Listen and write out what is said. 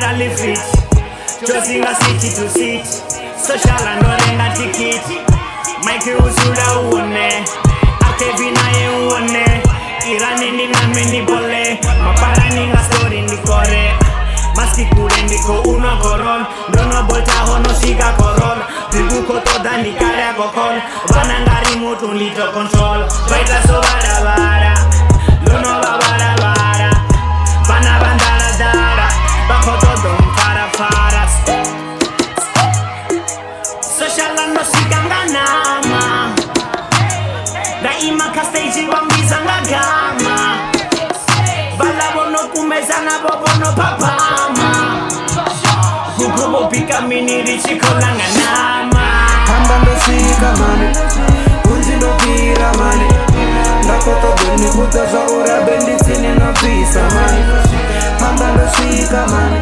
Rally fit, chosinga city to seat. Social and orenga ticket. Mike usula uone, akevina ye uone. Irani ni nami ni bole, mapara ni nga story ni kore. Maski kule ndiko uno koron, dono bolta hono siga koron. Tribuko toda ni kare kokon, banangari mutu lito control. Baita so bara bara, dono babara bara. Bana bandara dara, bako todo para para. Social and no siganga nama. Daima ka stage wambizanga gama. Bala bono kumezana bobono papama. Kukubo pika mini richi kolanga nama. Ambando sika mane, unzi no pira mane. Ndakoto beni kuta za ura bendi tini no pisa mane. Ambando sika mane,